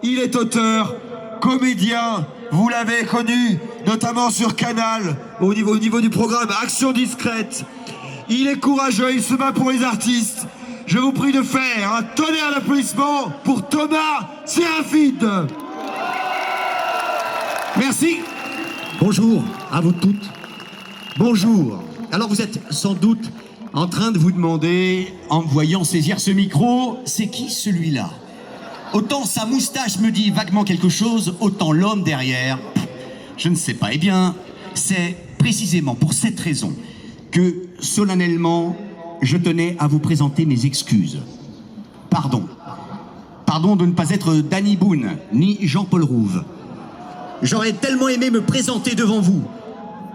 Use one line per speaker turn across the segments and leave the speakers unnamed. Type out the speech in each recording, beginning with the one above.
Il est auteur, comédien, vous l'avez connu, notamment sur Canal, au niveau du programme Action Discrète. Il est courageux, il se bat pour les artistes. Je vous prie de faire un tonnerre d'applaudissements pour Thomas Sérafine.
Merci. Bonjour à vous toutes. Bonjour. Alors vous êtes sans doute en train de vous demander, en me voyant saisir ce micro, c'est qui celui-là? Autant sa moustache me dit vaguement quelque chose, autant l'homme derrière, je ne sais pas. Eh bien, c'est précisément pour cette raison que, solennellement, je tenais à vous présenter mes excuses. Pardon. Pardon de ne pas être Danny Boone, ni Jean-Paul Rouve. J'aurais tellement aimé me présenter devant vous.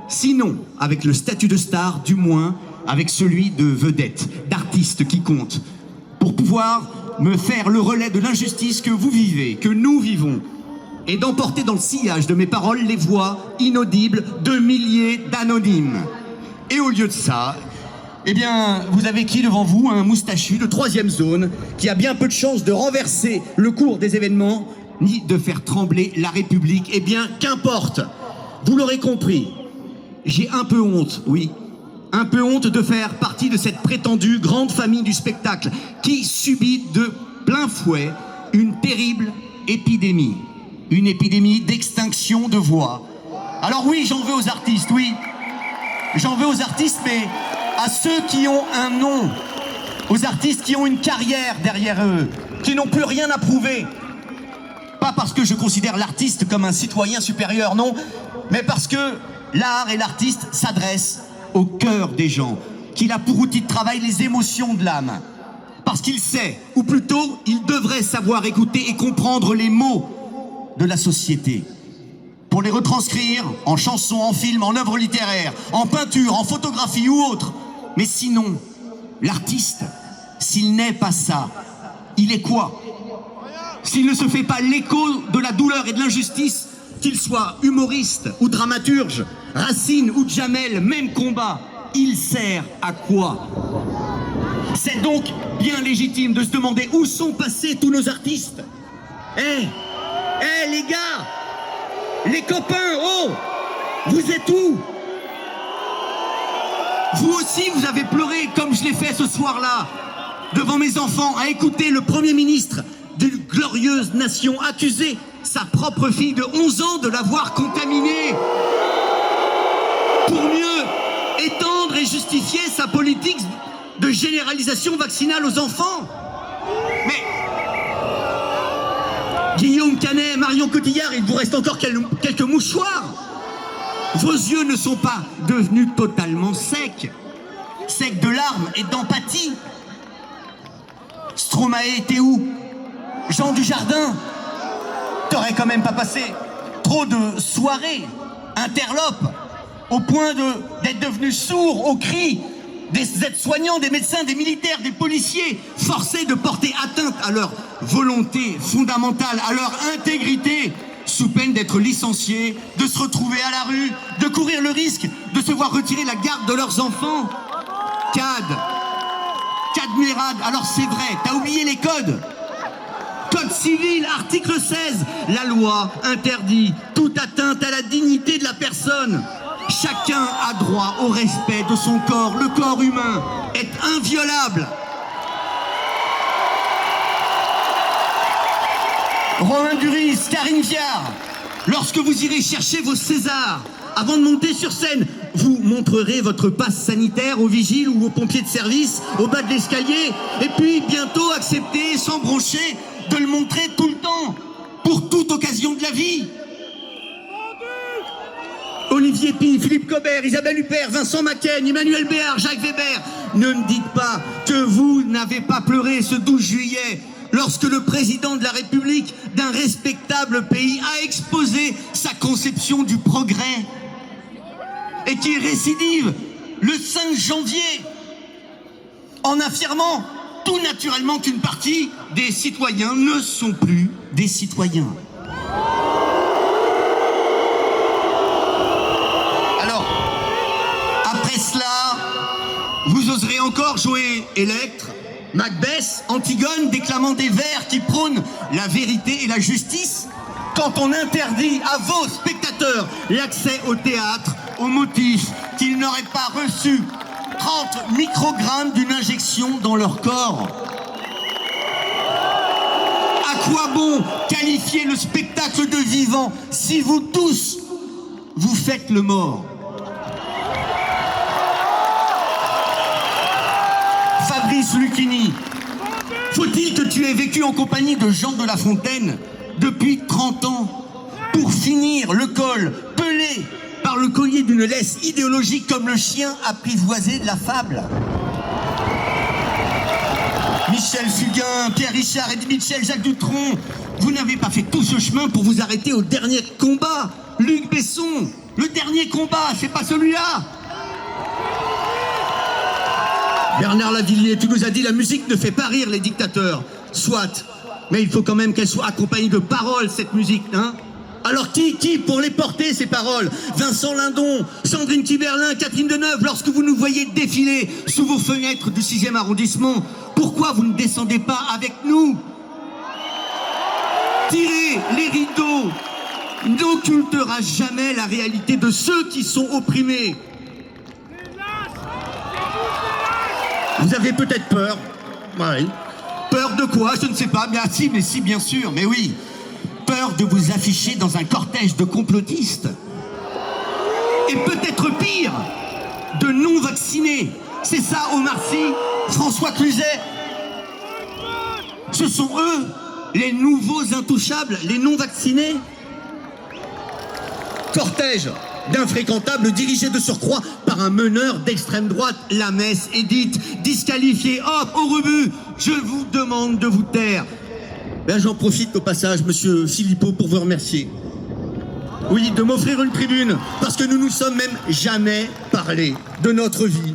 Sinon, avec le statut de star, du moins avec celui de vedette, d'artiste qui compte, pour pouvoir me faire le relais de l'injustice que vous vivez, que nous vivons, et d'emporter dans le sillage de mes paroles les voix inaudibles de milliers d'anonymes. Et au lieu de ça, eh bien, vous avez qui devant vous? Un moustachu de 3e zone, qui a bien peu de chances de renverser le cours des événements, ni de faire trembler la République. Eh bien, qu'importe, vous l'aurez compris, j'ai un peu honte, oui, un peu honte de faire partie de cette prétendue grande famille du spectacle qui subit de plein fouet une terrible épidémie. Une épidémie d'extinction de voix. Alors oui, j'en veux aux artistes, oui. J'en veux aux artistes, mais à ceux qui ont un nom. Aux artistes qui ont une carrière derrière eux, qui n'ont plus rien à prouver. Pas parce que je considère l'artiste comme un citoyen supérieur, non, mais parce que l'art et l'artiste s'adressent au cœur des gens, qu'il a pour outil de travail les émotions de l'âme. Parce qu'il sait, ou plutôt, il devrait savoir écouter et comprendre les mots de la société, pour les retranscrire en chansons, en films, en œuvres littéraires, en peinture, en photographie ou autre. Mais sinon, l'artiste, s'il n'est pas ça, il est quoi? S'il ne se fait pas l'écho de la douleur et de l'injustice, qu'il soit humoriste ou dramaturge, Racine ou Jamel, même combat, il sert à quoi? C'est donc bien légitime de se demander où sont passés tous nos artistes. Les gars, les copains, oh, vous êtes où? Vous aussi, vous avez pleuré comme je l'ai fait ce soir-là, devant mes enfants, à écouter le Premier ministre d'une glorieuse nation accuser sa propre fille de 11 ans de l'avoir contaminée pour mieux étendre et justifier sa politique de généralisation vaccinale aux enfants. Mais Guillaume Canet, Marion Cotillard, il vous reste encore quelques mouchoirs. Vos yeux ne sont pas devenus totalement secs, secs de larmes et d'empathie. Stromae était où? Jean Dujardin, t'aurais quand même pas passé trop de soirées interlopes au point d'être devenu sourd aux cris des aides-soignants, des médecins, des militaires, des policiers, forcés de porter atteinte à leur volonté fondamentale, à leur intégrité, sous peine d'être licenciés, de se retrouver à la rue, de courir le risque de se voir retirer la garde de leurs enfants. Cad Mérad, alors c'est vrai, t'as oublié les codes. Code civil, article 16, la loi interdit toute atteinte à la dignité de la personne. Chacun a droit au respect de son corps. Le corps humain est inviolable. Romain Duris, Karine Viard, lorsque vous irez chercher vos Césars, avant de monter sur scène, vous montrerez votre passe sanitaire aux vigiles ou aux pompiers de service au bas de l'escalier, et puis bientôt accepter, sans broncher, de le montrer tout le temps, pour toute occasion de la vie. Olivier Py, Philippe Cobert, Isabelle Huppert, Vincent Macken, Emmanuel Béard, Jacques Weber, ne me dites pas que vous n'avez pas pleuré ce 12 juillet lorsque le président de la République d'un respectable pays a exposé sa conception du progrès et qui récidive le 5 janvier en affirmant tout naturellement qu'une partie des citoyens ne sont plus des citoyens. Alors, après cela, vous oserez encore jouer Electre, Macbeth, Antigone déclamant des vers qui prônent la vérité et la justice. Quand on interdit à vos spectateurs l'accès au théâtre au motif qu'ils n'auraient pas reçu 30 microgrammes d'une injection dans leur corps. À quoi bon qualifier le spectacle de vivant si vous tous, vous faites le mort? Fabrice Lucchini, faut-il que tu aies vécu en compagnie de Jean de La Fontaine depuis 30 ans pour finir le col pelé par le collier d'une laisse idéologique comme le chien apprivoisé de la fable? Michel Fugain, Pierre Richard, Eddie Mitchell, Jacques Dutronc, vous n'avez pas fait tout ce chemin pour vous arrêter au dernier combat. Luc Besson, le dernier combat, c'est pas celui-là. Bernard Lavilliers, tu nous as dit la musique ne fait pas rire les dictateurs. Soit, mais il faut quand même qu'elle soit accompagnée de paroles, cette musique, hein? Alors qui pour les porter, ces paroles? Vincent Lindon, Sandrine Kiberlin, Catherine Deneuve, lorsque vous nous voyez défiler sous vos fenêtres du 6e arrondissement, pourquoi vous ne descendez pas avec nous? Tirer les rideaux n'occultera jamais la réalité de ceux qui sont opprimés. Vous avez peut-être peur. Oui. Peur de quoi? Je ne sais pas. Mais si, bien sûr. Mais oui. Peur de vous afficher dans un cortège de complotistes. Et peut-être pire, de non-vaccinés. C'est ça, Omar Sy, François Cluzet. Ce sont eux, les nouveaux intouchables, les non-vaccinés. Cortège d'infréquentables dirigés de surcroît par un meneur d'extrême droite. La messe est dite, disqualifiée. Hop, au rebut, je vous demande de vous taire. Ben, j'en profite au passage, monsieur Philippot, pour vous remercier. Oui, de m'offrir une tribune, parce que nous nous sommes même jamais parlé de notre vie.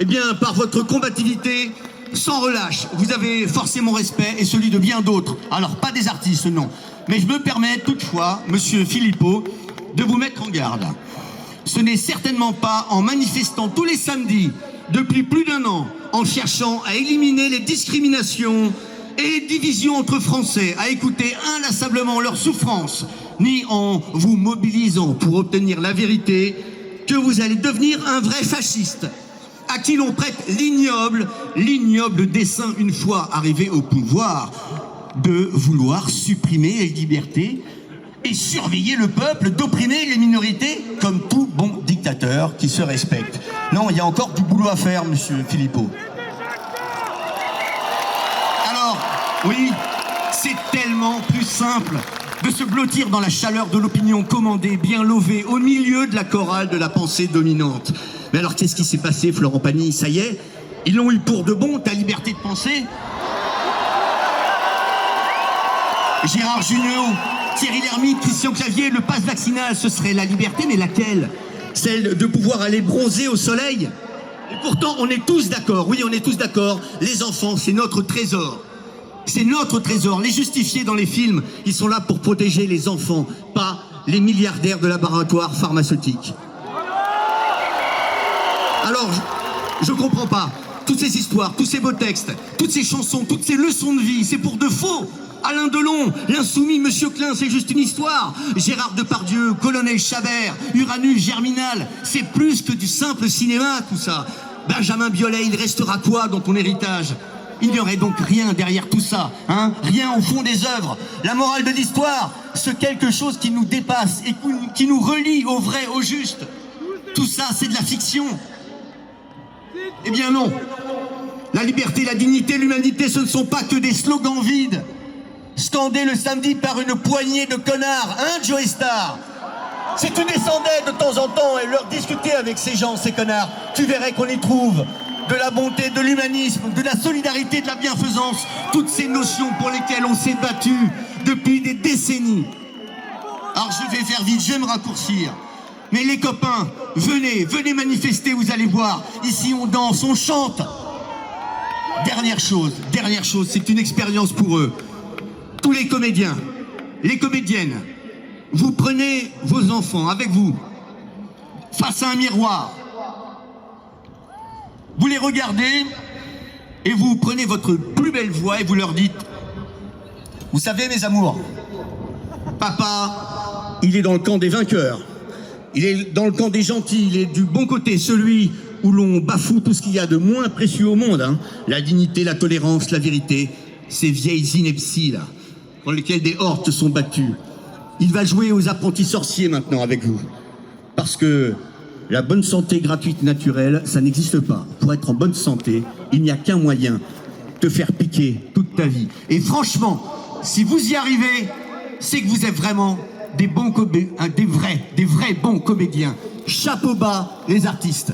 Eh bien, par votre combativité, sans relâche, vous avez forcé mon respect et celui de bien d'autres. Alors, pas des artistes, non. Mais je me permets toutefois, monsieur Philippot, de vous mettre en garde. Ce n'est certainement pas en manifestant tous les samedis, depuis plus d'1 an, en cherchant à éliminer les discriminations et les divisions entre Français, à écouter inlassablement leurs souffrances, ni en vous mobilisant pour obtenir la vérité, que vous allez devenir un vrai fasciste, à qui l'on prête l'ignoble dessein, une fois arrivé au pouvoir, de vouloir supprimer les libertés et surveiller le peuple, d'opprimer les minorités, comme tout bon dictateur qui se respecte. Non, il y a encore du boulot à faire, monsieur Philippot. Alors, oui, c'est tellement plus simple de se blottir dans la chaleur de l'opinion commandée, bien lovée, au milieu de la chorale de la pensée dominante. Mais alors, qu'est-ce qui s'est passé, Florent Pagny? Ça y est, ils l'ont eu pour de bon, ta liberté de penser? Gérard Jugnot, Thierry Lhermitte, Christian Clavier, le pass vaccinal, ce serait la liberté, mais laquelle? Celle de pouvoir aller bronzer au soleil? Et pourtant, on est tous d'accord, oui, on est tous d'accord, les enfants, c'est notre trésor. C'est notre trésor. Les justifiés dans les films, ils sont là pour protéger les enfants, pas les milliardaires de laboratoires pharmaceutiques. Alors, je comprends pas. Toutes ces histoires, tous ces beaux textes, toutes ces chansons, toutes ces leçons de vie, c'est pour de faux. Alain Delon, l'insoumis Monsieur Klein, c'est juste une histoire. Gérard Depardieu, Colonel Chabert, Uranus, Germinal, c'est plus que du simple cinéma, tout ça. Benjamin Biolay, il restera quoi dans ton héritage? Il n'y aurait donc rien derrière tout ça, hein? Rien au fond des œuvres. La morale de l'histoire, ce quelque chose qui nous dépasse et qui nous relie au vrai, au juste. Tout ça, c'est de la fiction. Eh bien non. La liberté, la dignité, l'humanité, ce ne sont pas que des slogans vides, scandés le samedi par une poignée de connards, hein, Joey Star? Si tu descendais de temps en temps et leur discutais avec ces gens, ces connards, tu verrais qu'on y trouve de la bonté, de l'humanisme, de la solidarité, de la bienfaisance, toutes ces notions pour lesquelles on s'est battu depuis des décennies. Alors je vais faire vite, je vais me raccourcir. Mais les copains, venez manifester, vous allez voir. Ici on danse, on chante. Dernière chose, c'est une expérience pour eux. Tous les comédiens, les comédiennes, vous prenez vos enfants avec vous, face à un miroir. Vous les regardez et vous prenez votre plus belle voix et vous leur dites: vous savez, mes amours, papa, il est dans le camp des vainqueurs. Il est dans le camp des gentils, il est du bon côté, celui où l'on bafoue tout ce qu'il y a de moins précieux au monde, hein. La dignité, la tolérance, la vérité, ces vieilles inepties là, dans lesquelles des hordes sont battues. Il va jouer aux apprentis sorciers maintenant avec vous. Parce que la bonne santé gratuite naturelle, ça n'existe pas. Pour être en bonne santé, il n'y a qu'un moyen: te faire piquer toute ta vie. Et franchement, si vous y arrivez, c'est que vous êtes vraiment des vrais bons comédiens. Chapeau bas, les artistes.